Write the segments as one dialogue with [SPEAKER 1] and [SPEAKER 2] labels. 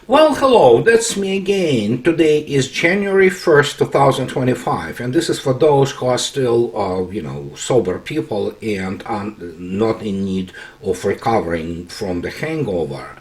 [SPEAKER 1] Well, hello, that's me again. Today is January 1st, 2025, and this is for those who are still, sober people and are not in need of recovering from the hangover.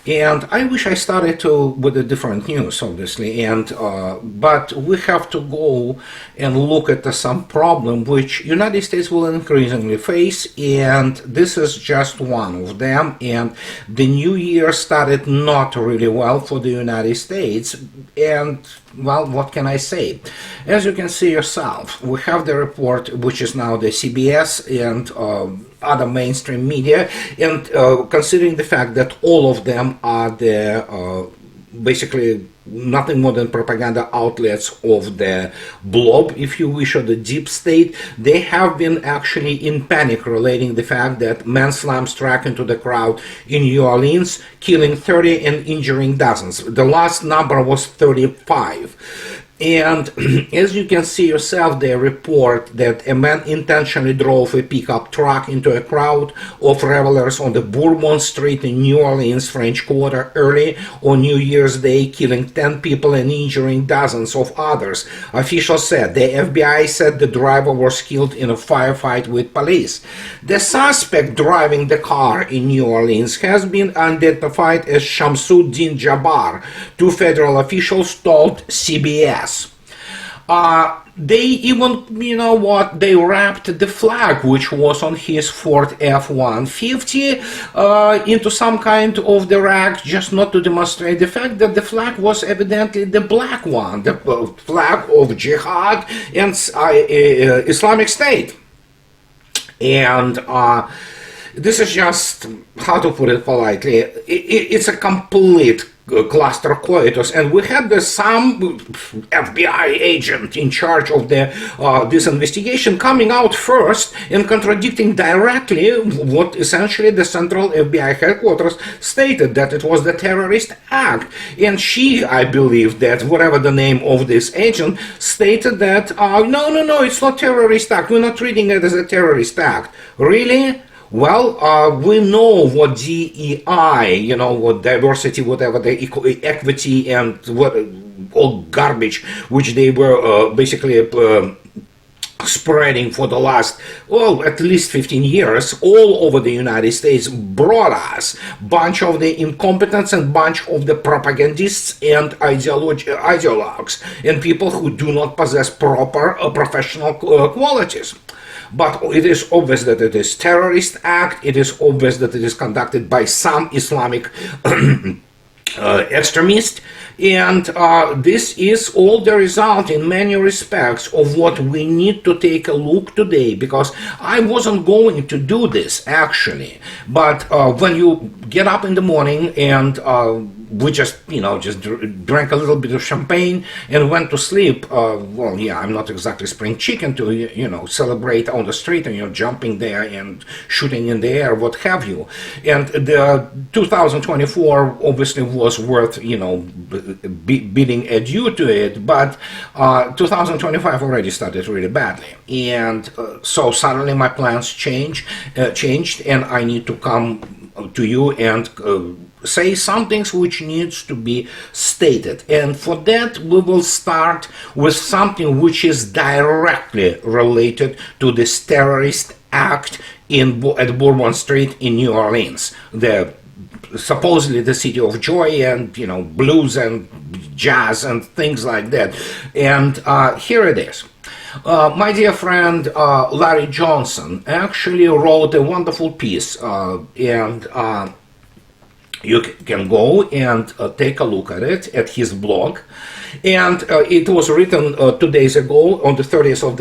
[SPEAKER 1] And I wish I started with a different news, obviously, but we have to go and look at some problem which United States will increasingly face, and this is just one of them. And the new year started not really well for the United States, and well, what can I say? As you can see yourself, we have the report, which is now the CBS and other mainstream media, and considering the fact that all of them are basically nothing more than propaganda outlets of the blob, if you wish, or the deep state, they have been actually in panic relating the fact that man slams truck into the crowd in New Orleans, killing 30 and injuring dozens. The last number was 35. And as you can see yourself, they report that a man intentionally drove a pickup truck into a crowd of revelers on the Bourbon Street in New Orleans, French Quarter, early on New Year's Day, killing 10 people and injuring dozens of others. Officials said the FBI said the driver was killed in a firefight with police. The suspect driving the car in New Orleans has been identified as Shamsuddin Jabbar, two federal officials told CBS. They even, they wrapped the flag which was on his Ford F-150 into some kind of the rag, just not to demonstrate the fact that the flag was evidently the black one, the flag of jihad and Islamic State. And this is just, how to put it politely, it's a complete cluster coitus, and we had some FBI agent in charge of this investigation coming out first and contradicting directly what essentially the central FBI headquarters stated, that it was the terrorist act. And she, I believe that whatever the name of this agent, stated that no, it's not terrorist act, we're not treating it as a terrorist act. Really? Well, we know what DEI, what diversity, whatever, the equity and what all garbage which they were basically spreading for the last, at least 15 years all over the United States, brought us bunch of the incompetents and bunch of the propagandists and ideologues and people who do not possess proper professional qualities. But it is obvious that it is terrorist act. It is obvious that it is conducted by some Islamic extremist, and this is all the result in many respects of what we need to take a look today, because I wasn't going to do this actually, but when you get up in the morning and we just drank a little bit of champagne and went to sleep. I'm not exactly spring chicken to, celebrate on the street and, jumping there and shooting in the air, what have you. And the 2024 obviously was worth, bidding adieu to it, but 2025 already started really badly. And so suddenly my plans changed, and I need to come to you and say some things which needs to be stated. And for that we will start with something which is directly related to this terrorist act at Bourbon Street in New Orleans, supposedly the city of joy and blues and jazz and things like that. And here it is. My dear friend Larry Johnson actually wrote a wonderful piece, and you can go and take a look at it at his blog. And it was written 2 days ago on the 30th of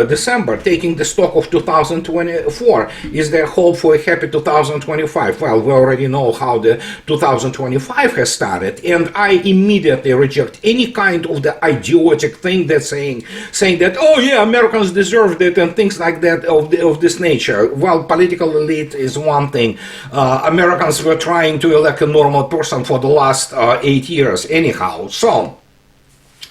[SPEAKER 1] December, taking the stock of 2024. Is there hope for a happy 2025? Well, we already know how the 2025 has started, and I immediately reject any kind of the idiotic thing that's saying that, oh yeah, Americans deserved it and things like that of this nature. Well, political elite is one thing. Americans were trying to elect a normal person for the last 8 years anyhow. So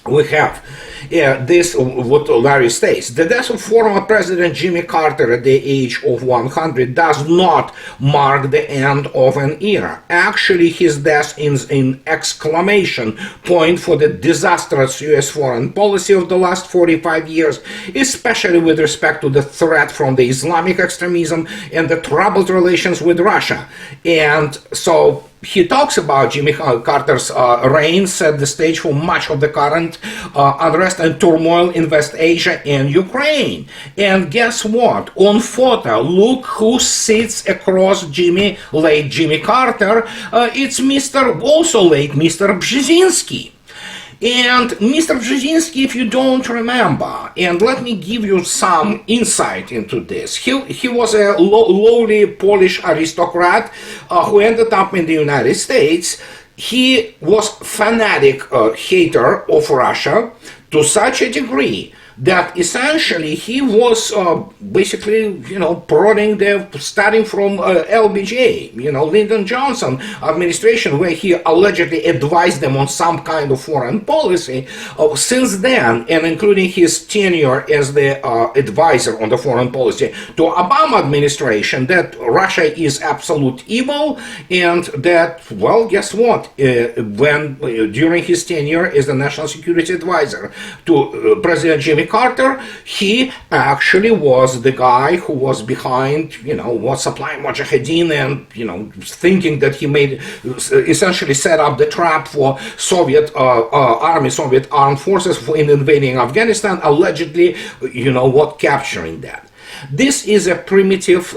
[SPEAKER 1] we have this, what Larry states: the death of former President Jimmy Carter at the age of 100 does not mark the end of an era. Actually, his death is an exclamation point for the disastrous U.S. foreign policy of the last 45 years, especially with respect to the threat from the Islamic extremism and the troubled relations with Russia. And so he talks about Jimmy Carter's reign set the stage for much of the current unrest and turmoil in West Asia and Ukraine. And guess what? On photo, look who sits across late Jimmy Carter. It's also late Mr. Brzezinski. And Mr. Brzezinski, if you don't remember, and let me give you some insight into this, he was a lowly Polish aristocrat who ended up in the United States. He was fanatic hater of Russia to such a degree that essentially he was basically, prodding starting from LBJ, Lyndon Johnson administration, where he allegedly advised them on some kind of foreign policy. Since then, and including his tenure as the advisor on the foreign policy to Obama administration, that Russia is absolute evil, and that, well, guess what? During his tenure as the national security advisor to President Jimmy Carter, he actually was the guy who was behind, was supplying Mujahideen and, thinking that he essentially set up the trap for Soviet Soviet armed forces in invading Afghanistan, allegedly, capturing that. This is a primitive,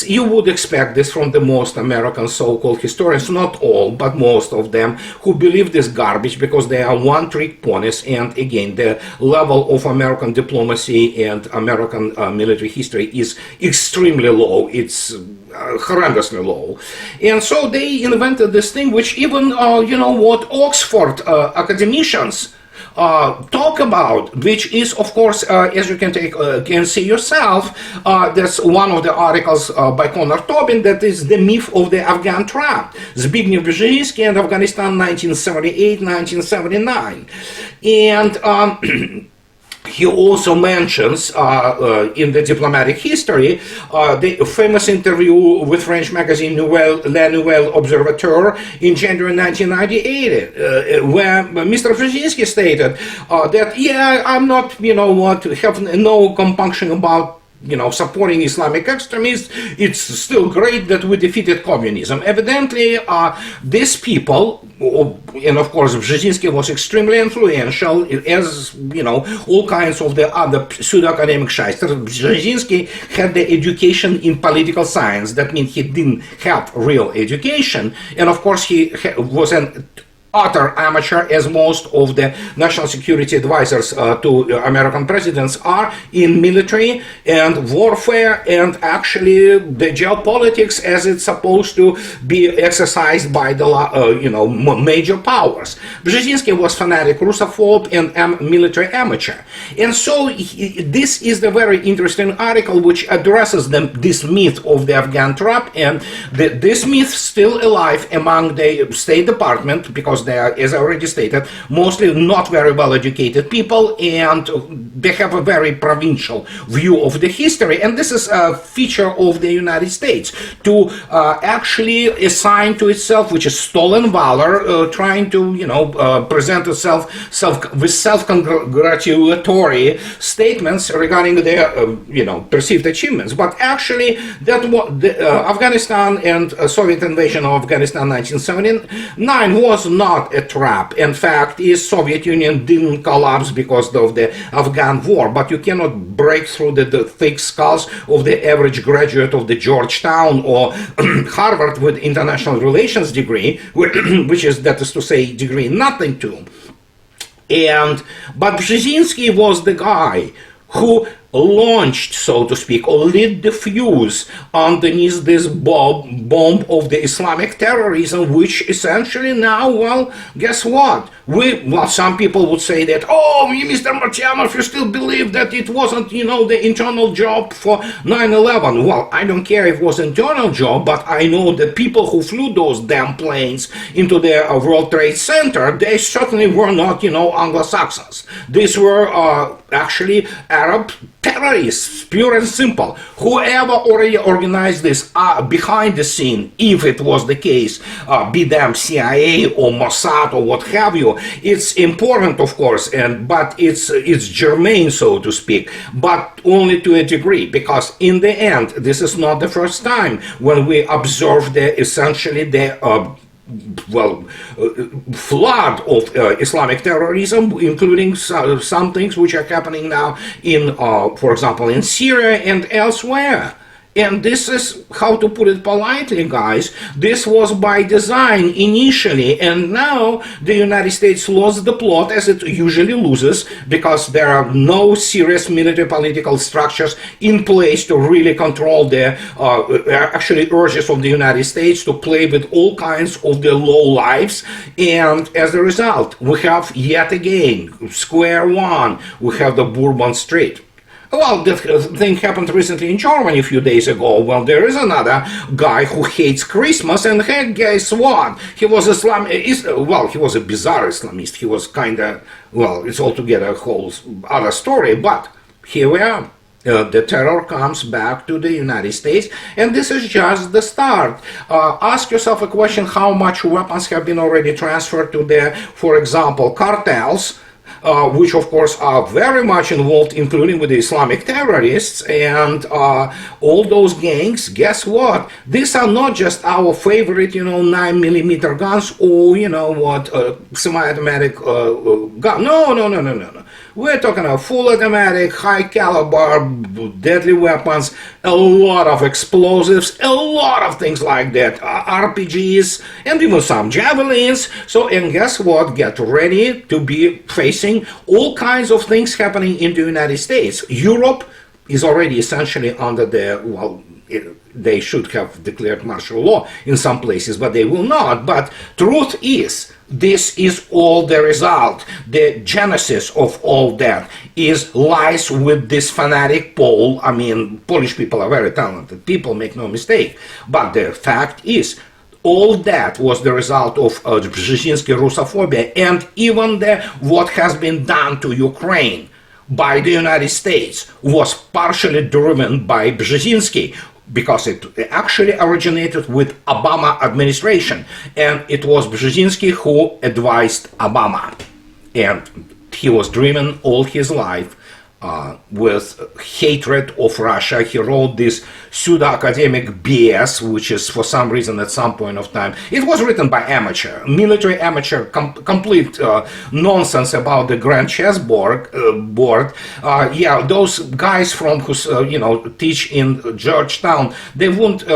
[SPEAKER 1] you would expect this from the most American so-called historians, not all, but most of them, who believe this garbage because they are one-trick ponies, and again, the level of American diplomacy and American military history is extremely low. It's horrendously low. And so they invented this thing which even, Oxford academicians talk about, which is, of course, as you can see yourself, that's one of the articles by Conor Tobin, that is the myth of the Afghan trap, Zbigniew Brzezinski and Afghanistan 1978-1979. And he also mentions in the diplomatic history the famous interview with French magazine Le Nouvel Observateur in January 1998, where Mr. Brzezinski stated that, I'm not, have no compunction about supporting Islamic extremists. It's still great that we defeated communism. Evidently, these people, and of course Brzezinski was extremely influential, as all kinds of the other pseudo-academic shysters. Brzezinski had the education in political science. That means he didn't have real education, and of course he was an utter amateur, as most of the national security advisors to American presidents are in military and warfare and actually the geopolitics as it's supposed to be exercised by the major powers. Brzezinski was fanatic Russophobe and military amateur. And so this is the very interesting article which addresses this myth of the Afghan trap, and this myth still alive among the State Department, because they are, as I already stated, mostly not very well educated people, and they have a very provincial view of the history. And this is a feature of the United States, to actually assign to itself, which is stolen valor, trying to present itself with self-congratulatory statements regarding their perceived achievements. But actually, that Afghanistan and Soviet invasion of Afghanistan 1979 was not a trap. In fact, the Soviet Union didn't collapse because of the Afghan war, but you cannot break through the thick skulls of the average graduate of the Georgetown or Harvard with international relations degree, which is, that is to say, degree nothing to. But Brzezinski was the guy who launched, so to speak, or lit the fuse underneath this bomb of the Islamic terrorism, which essentially now, well, guess what? Well, some people would say that, oh, Mr. Martyanov, you still believe that it wasn't, the internal job for 9/11. Well, I don't care if it was internal job, but I know the people who flew those damn planes into the World Trade Center, they certainly were not, Anglo-Saxons. These were actually Arab terrorists, pure and simple. Whoever already organized this behind the scene, if it was the case, be them CIA or Mossad or what have you, it's important, of course, but it's germane, so to speak, but only to a degree, because in the end, this is not the first time when we observe essentially the flood of Islamic terrorism, including some things which are happening now for example, in Syria and elsewhere. And this is, how to put it politely, guys, this was by design initially, and now the United States lost the plot, as it usually loses, because there are no serious military political structures in place to really control the actually urges of the United States to play with all kinds of the low lives. And as a result, we have yet again, square one, we have the Bourbon Street. Well, the thing happened recently in Germany a few days ago. Well, there is another guy who hates Christmas, and hey, guess what? He was he was a bizarre Islamist. He was kind of, it's altogether a whole other story, but here we are. The terror comes back to the United States, and this is just the start. Ask yourself a question: how much weapons have been already transferred to for example, cartels, which of course are very much involved, including with the Islamic terrorists and all those gangs. Guess what? These are not just our favorite, 9mm guns or, semi-automatic gun. No. We're talking about full automatic, high caliber, deadly weapons, a lot of explosives, a lot of things like that, RPGs, and even some javelins. So, and guess what? Get ready to be facing all kinds of things happening in the United States. Europe is already essentially under they should have declared martial law in some places, but they will not. But truth is, this is all the result. The genesis of all that lies with this fanatic Pole. I mean, Polish people are very talented people, make no mistake. But the fact is, all that was the result of Brzezinski Russophobia, and even what has been done to Ukraine by the United States was partially driven by Brzezinski, because it actually originated with Obama administration, and it was Brzezinski who advised Obama, and he was driven all his life with hatred of Russia. He wrote this pseudo-academic BS, which is for some reason at some point of time, it was written by military amateur, complete nonsense about the grand chess board. Those guys from who teach in Georgetown, they wouldn't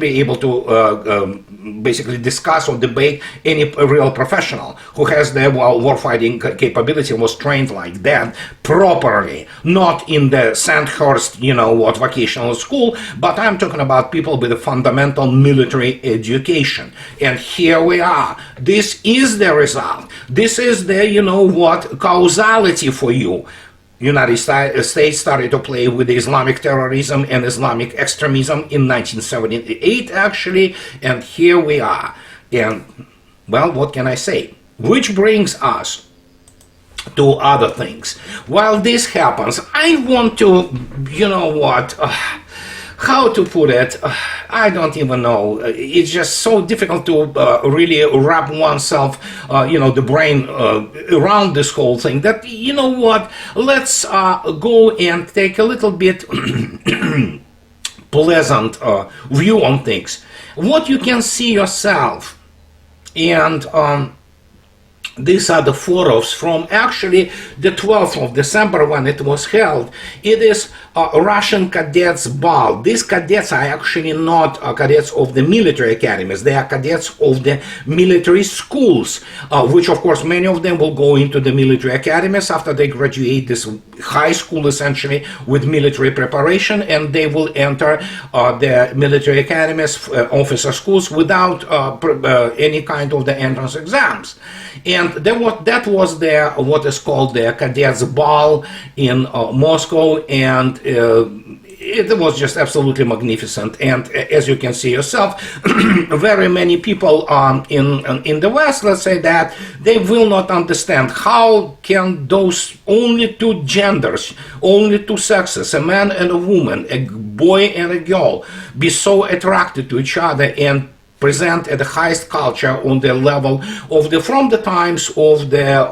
[SPEAKER 1] be able to basically discuss or debate any real professional who has the warfighting capability and was trained like that properly, not in the Sandhurst, vocational school, but I'm talking about people with a fundamental military education. And here we are. This is the result. This is the, causality for you. United States started to play with Islamic terrorism and Islamic extremism in 1978, actually, and here we are. And, well, what can I say? Which brings us to other things. While this happens, I want to, how to put it, I don't even know. It's just so difficult to really wrap oneself, the brain around this whole thing that, let's go and take a little bit pleasant view on things. What you can see yourself, and these are the photos from actually the 12th of December when it was held. It is a Russian cadets ball. These cadets are actually not cadets of the military academies. They are cadets of the military schools, which of course many of them will go into the military academies after they graduate this high school essentially with military preparation, and they will enter the military academies, officer schools without any kind of the entrance exams. And that was their what is called their cadets ball in Moscow, and it was just absolutely magnificent. And as you can see yourself, very many people in the West, let's say that, they will not understand how can those only two genders, only two sexes, a man and a woman, a boy and a girl, be so attracted to each other and present at the highest culture on the level of from the times of the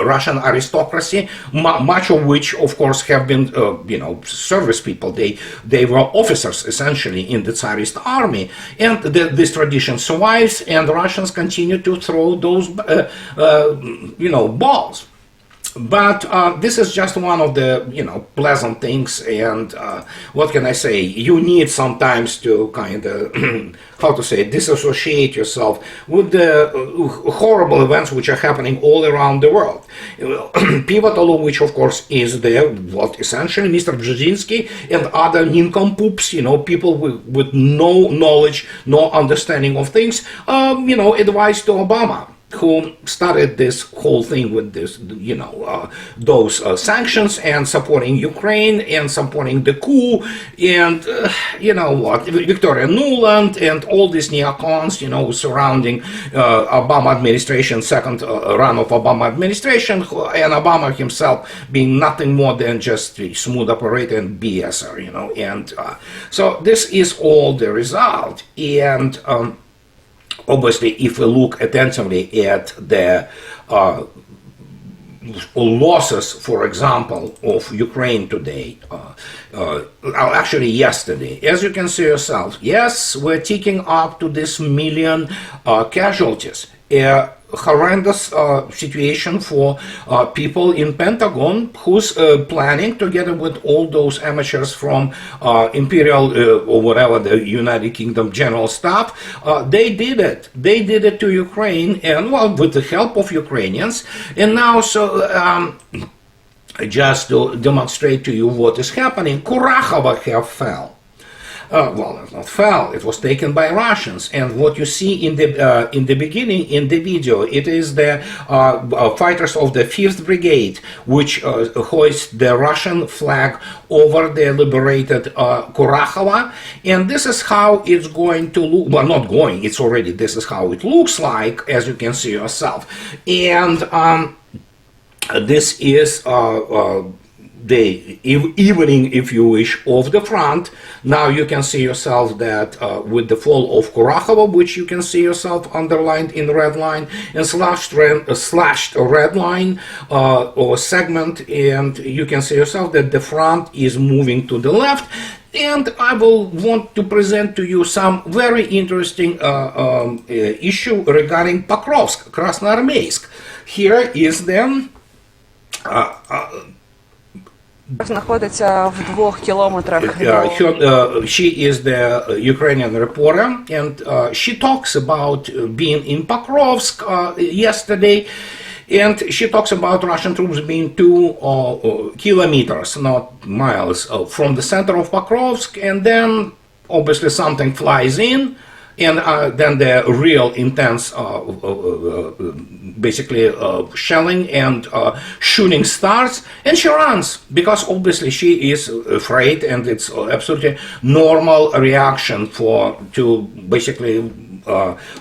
[SPEAKER 1] Russian aristocracy, much of which of course have been service people. They were officers essentially in the Tsarist army, and this tradition survives, and Russians continue to throw those balls. But this is just one of the pleasant things, and what can I say? You need sometimes to kind of how to say, disassociate yourself with the horrible events which are happening all around the world. Pivotal of which, of course, is what essentially Mr. Brzezinski and other nincompoops, people with no knowledge, no understanding of things, advised to Obama, who started this whole thing with this, those sanctions and supporting Ukraine and supporting the coup, and Victoria Nuland and all these neocons, surrounding Obama administration, second run of Obama administration, and Obama himself being nothing more than just a smooth operator and BSer, and so this is all the result. And obviously, if we look attentively at the losses, for example, of Ukraine today, actually yesterday, as you can see yourself, yes, we're ticking up to this million casualties. A horrendous situation for people in Pentagon who's planning, together with all those amateurs from Imperial or whatever, the United Kingdom General Staff, they did it. They did it to Ukraine, and well, with the help of Ukrainians. And now, so just to demonstrate to you what is happening, Kurakhova have fell. Well, it not fell. It was taken by Russians, and what you see in the beginning in the video, it is the fighters of the 5th Brigade, which hoist the Russian flag over the liberated Kurakhova, and this is how it's going to look. Well, not going. It's already. This is how it looks like, as you can see yourself, and this is. The evening, if you wish, of the front. Now you can see yourself that with the fall of Kurakhova, which you can see yourself underlined in red line, and slashed red line or segment, and you can see yourself that the front is moving to the left. And I will want to present to you some very interesting issue regarding Pokrovsk, Krasnoarmeysk. Here is the
[SPEAKER 2] знаходиться в 2 кілометрах.
[SPEAKER 1] She is the Ukrainian reporter, and she talks about being in Pokrovsk yesterday, and she talks about Russian troops being 2 kilometers, not miles, from the center of Pokrovsk, and then obviously something flies in, and then the real intense basically shelling and shooting starts, and she runs because obviously she is afraid, and it's absolutely normal reaction to basically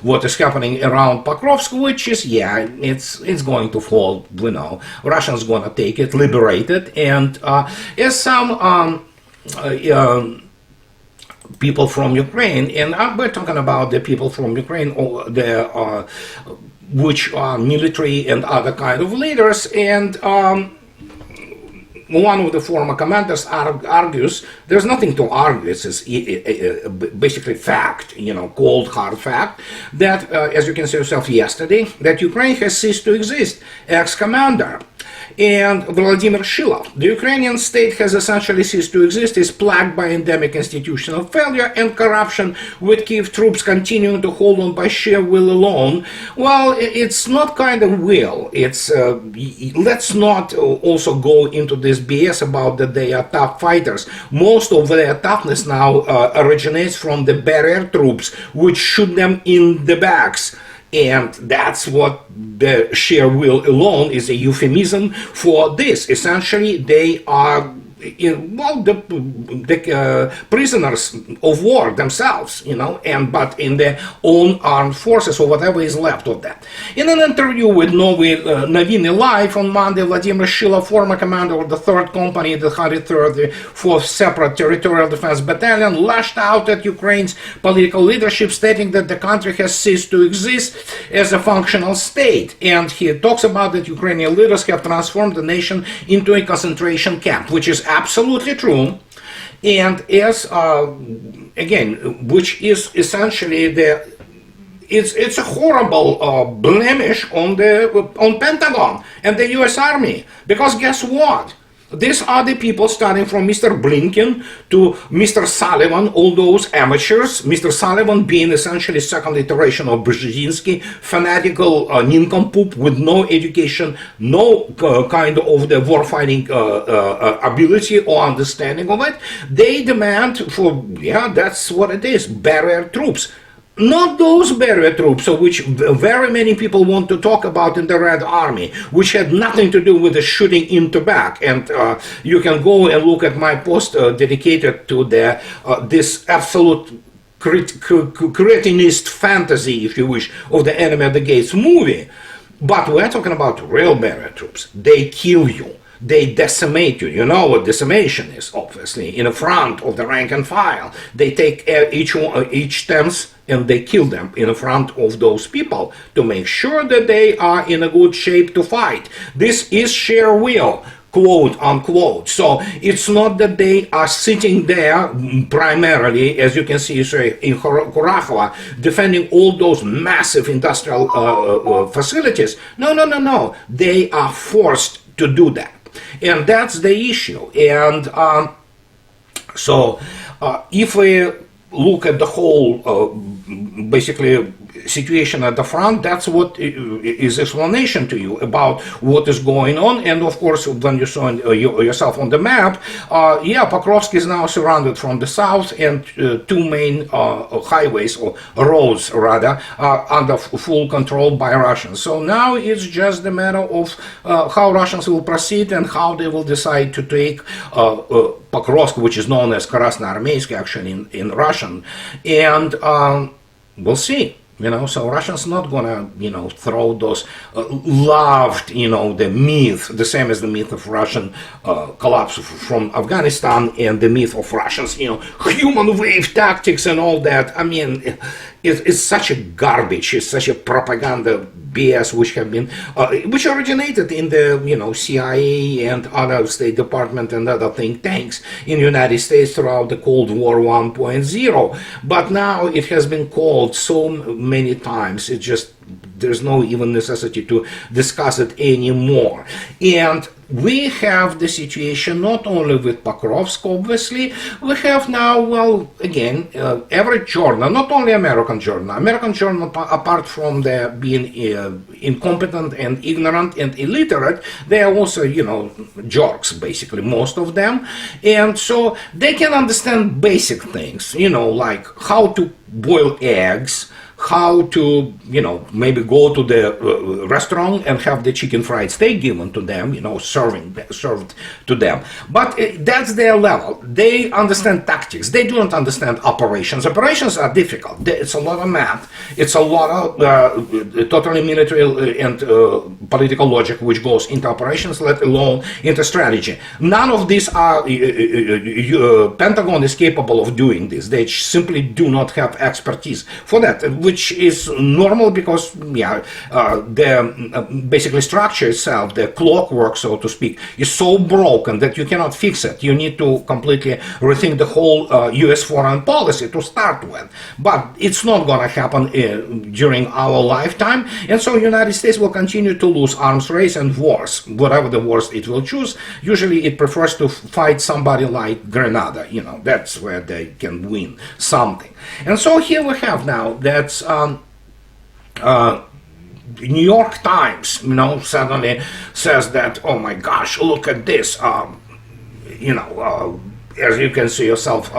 [SPEAKER 1] what is happening around Pokrovsk, which is, it's going to fall, Russians gonna take it, liberate it, and as some people from Ukraine, and we're talking about the people from Ukraine, or which are military and other kind of leaders, and one of the former commanders argues there's nothing to argue. It's basically fact, cold hard fact, that as you can see yourself yesterday, that Ukraine has ceased to exist. Ex-commander. and Vladimir Shilov. The Ukrainian state has essentially ceased to exist, is plagued by endemic institutional failure and corruption, with Kiev troops continuing to hold on by sheer will alone. Well, it's not kind of will. It's let's not also go into this BS about that they are tough fighters. Most of their toughness now originates from the barrier troops, which shoot them in the backs. And that's what the sheer will alone is a euphemism for this. Essentially, they are the prisoners of war themselves, but in their own armed forces or whatever is left of that. In an interview with Noviny Live on Monday, Vladimir Shilov, former commander of the 3rd Company, the 134th Separate Territorial Defense Battalion, lashed out at Ukraine's political leadership, stating that the country has ceased to exist as a functional state. And he talks about that Ukrainian leaders have transformed the nation into a concentration camp, which is absolutely true, and as again, which is essentially it's a horrible blemish on Pentagon and the U.S. Army, because guess what? These are the people starting from Mr. Blinken to Mr. Sullivan, all those amateurs, Mr. Sullivan being essentially second iteration of Brzezinski, fanatical nincompoop with no education, no kind of the warfighting ability or understanding of it. They demand for, that's what it is, barrier troops. Not those barrier troops, which very many people want to talk about in the Red Army, which had nothing to do with the shooting into back. And you can go and look at my post dedicated to this absolute cretinist fantasy, if you wish, of the Enemy at the Gates movie. But we're talking about real barrier troops. They kill you. They decimate you. You know what decimation is, obviously. In the front of the rank and file, they take each tenth and they kill them in front of those people to make sure that they are in a good shape to fight. This is sheer will, quote unquote. So it's not that they are sitting there primarily, as you can see in Kurakhova, defending all those massive industrial facilities. No. They are forced to do that. And that's the issue. And if we look at the whole basically situation at the front, that's what is explanation to you about what is going on. And of course, when you saw yourself on the map, Pokrovsk is now surrounded from the south, and two main highways, or roads rather, are under full control by Russians. So now it's just a matter of how Russians will proceed and how they will decide to take Pokrovsk, which is known as Krasnoarmeysk actually in Russian, and we'll see. So Russians not gonna, throw those loved, the myth, the same as the myth of Russian collapse from Afghanistan and the myth of Russians, human wave tactics and all that. I mean, it's such a garbage. It's such a propaganda BS, which originated in the CIA and other State Department and other think tanks in the United States throughout the Cold War 1.0. But now it has been called so many times. There's no even necessity to discuss it anymore. And we have the situation not only with Pokrovsk, obviously, we have now, again, every journal, not only American journal, apart from their being incompetent and ignorant and illiterate, they are also, jerks, basically, most of them. And so they can understand basic things, like how to boil eggs, how to, maybe go to the restaurant and have the chicken fried steak given to them, served to them. But that's their level. They understand tactics. They don't understand operations. Operations are difficult. It's a lot of math. It's a lot of totally military and political logic which goes into operations, let alone into strategy. None of these are, Pentagon is capable of doing this. They simply do not have expertise for that, which is normal because, yeah, the basically structure itself, the clockwork, so to speak, is so broken that you cannot fix it. You need to completely rethink the whole U.S. foreign policy to start with. But it's not going to happen during our lifetime, and so United States will continue to lose arms race and wars, whatever the wars it will choose. Usually it prefers to fight somebody like Grenada, you know, that's where they can win something. And so here we have now that's New York Times, you know, suddenly says that, oh my gosh, look at this, you know, as you can see yourself,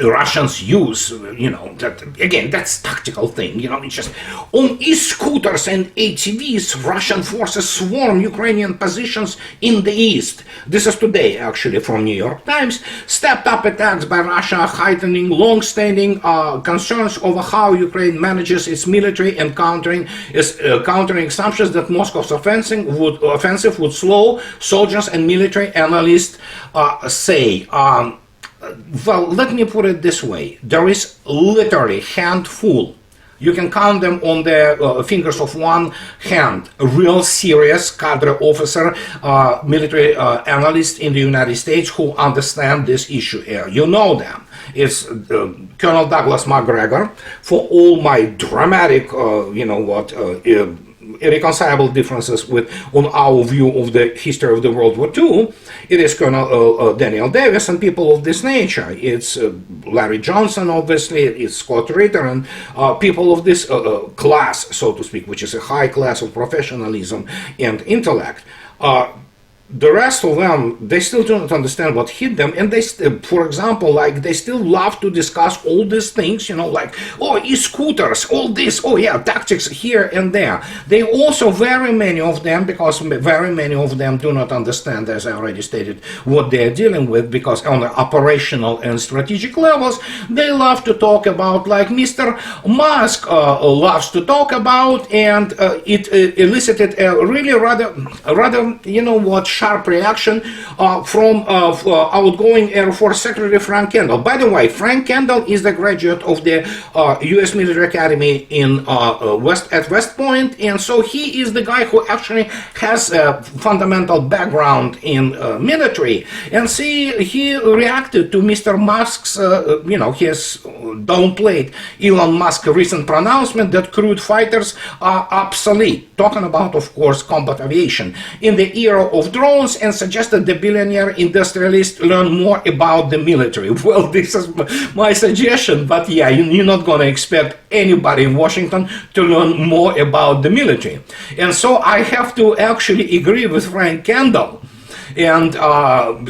[SPEAKER 1] Russians use, you know, that again, that's tactical thing, you know, it's just on e-scooters and ATVs, Russian forces swarm Ukrainian positions in the east. This is today, actually, from New York Times. Stepped up attacks by Russia heightening long-standing concerns over how Ukraine manages its military and countering assumptions that Moscow's offensive would slow, soldiers and military analysts say. Well, let me put it this way. There is literally handful. You can count them on the fingers of one hand. A real serious cadre officer, military analyst in the United States who understand this issue here. You know them. It's Colonel Douglas MacGregor. For all my dramatic, you know what, irreconcilable differences on our view of the history of the World War II, it is Colonel Daniel Davis and people of this nature. It's Larry Johnson, obviously, it's Scott Ritter, and people of this class, so to speak, which is a high class of professionalism and intellect. The rest of them, they still do not understand what hit them, and they, for example, like they still love to discuss all these things, you know, like, oh, e-scooters, all this, oh yeah, tactics here and there. They also, very many of them, because very many of them do not understand, as I already stated, what they are dealing with, because on the operational and strategic levels, they love to talk about, like Mr. Musk loves to talk about, and it elicited a really rather, you know what, sharp reaction from outgoing Air Force Secretary Frank Kendall. By the way, Frank Kendall is the graduate of the U.S. Military Academy in West Point, and so he is the guy who actually has a fundamental background in military. And see, he reacted to Mr. Musk's, you know, he has downplayed Elon Musk's recent pronouncement that crewed fighters are obsolete, talking about, of course, combat aviation in the era of drones, and suggested the billionaire industrialist learn more about the military. Well, this is my suggestion, but yeah, you're not going to expect anybody in Washington to learn more about the military. And so I have to actually agree with Frank Kendall and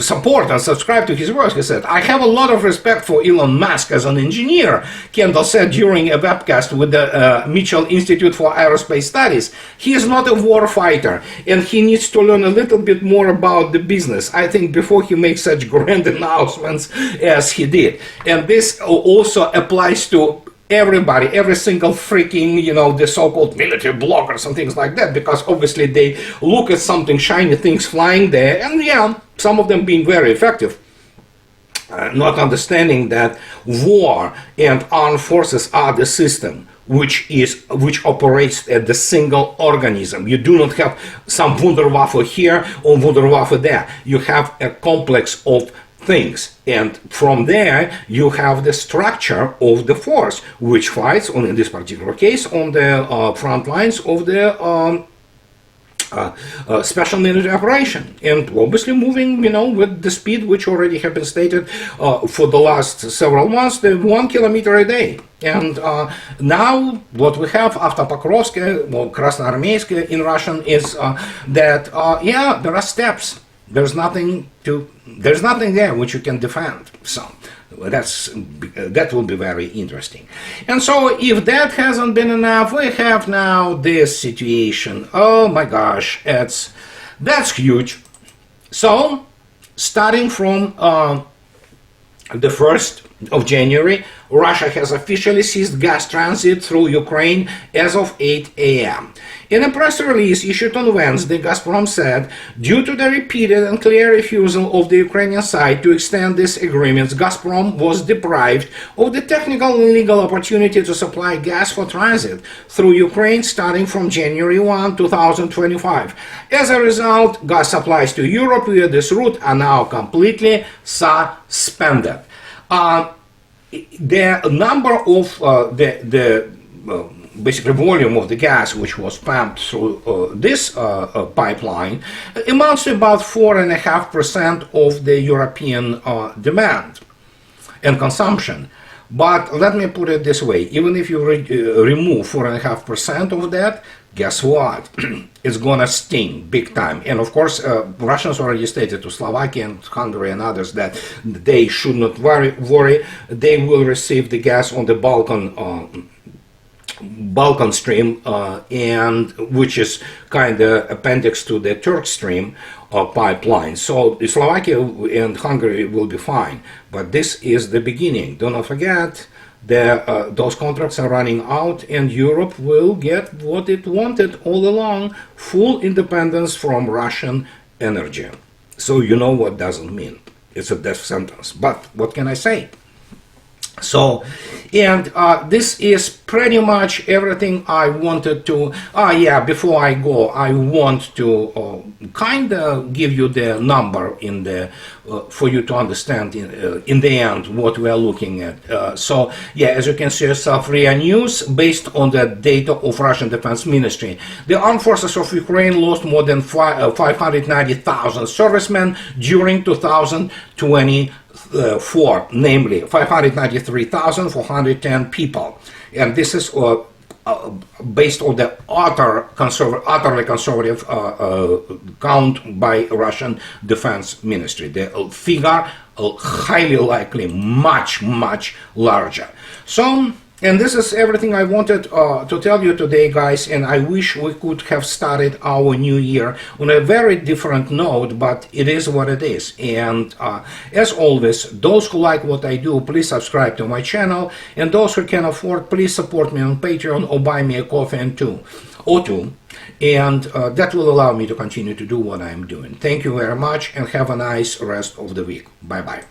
[SPEAKER 1] support and subscribe to his work. He said, I have a lot of respect for Elon Musk as an engineer, Kendall said during a webcast with the Mitchell Institute for Aerospace Studies. He is not a war fighter, and he needs to learn a little bit more about the business, I think, before he makes such grand announcements as he did. And this also applies to everybody, every single freaking, you know, the so-called military bloggers and things like that, because obviously they look at something shiny, things flying there, and yeah, some of them being very effective, not understanding that war and armed forces are the system which operates at the single organism. You do not have some Wunderwaffe here or Wunderwaffe there. You have a complex of things, and from there you have the structure of the force which fights on, in this particular case, on the front lines of the special military operation, and obviously moving, you know, with the speed which already have been stated for the last several months, the 1 kilometer a day. And now what we have after Pokrovsk, well, Krasnoarmeysk in Russian, is that yeah, there are steps. There's nothing there which you can defend. So that will be very interesting. And so if that hasn't been enough, we have now this situation. Oh my gosh, that's huge. So starting from the first of January, Russia has officially ceased gas transit through Ukraine as of 8 a.m. In a press release issued on Wednesday, Gazprom said, due to the repeated and clear refusal of the Ukrainian side to extend these agreements, Gazprom was deprived of the technical and legal opportunity to supply gas for transit through Ukraine starting from January 1, 2025. As a result, gas supplies to Europe via this route are now completely suspended. The number of basically volume of the gas which was pumped through this pipeline amounts to about 4.5% of the European demand and consumption. But let me put it this way, even if you remove 4.5% of that, guess what? It's gonna sting big time. And of course, Russians already stated to Slovakia and Hungary and others that they should not worry. They will receive the gas on the Balkan stream, and which is kind of appendix to the Turk stream pipeline. So Slovakia and Hungary will be fine. But this is the beginning. Do not forget that those contracts are running out, and Europe will get what it wanted all along: full independence from Russian energy. So you know what doesn't mean. It's a death sentence. But what can I say? So, and this is pretty much everything I wanted to, before I go, I want to kind of give you the number in the, for you to understand in the end what we are looking at. So, as you can see yourself, RIA News, based on the data of Russian Defense Ministry. The armed forces of Ukraine lost more than 590,000 servicemen during 2024, namely 593,410 people, and this is based on the utterly conservative count by Russian Defense Ministry. The figure highly likely much larger. So. And this is everything I wanted to tell you today, guys, and I wish we could have started our new year on a very different note, but it is what it is. And as always, those who like what I do, please subscribe to my channel, and those who can afford, please support me on Patreon or buy me a coffee or two, and that will allow me to continue to do what I'm doing. Thank you very much, and have a nice rest of the week. Bye-bye.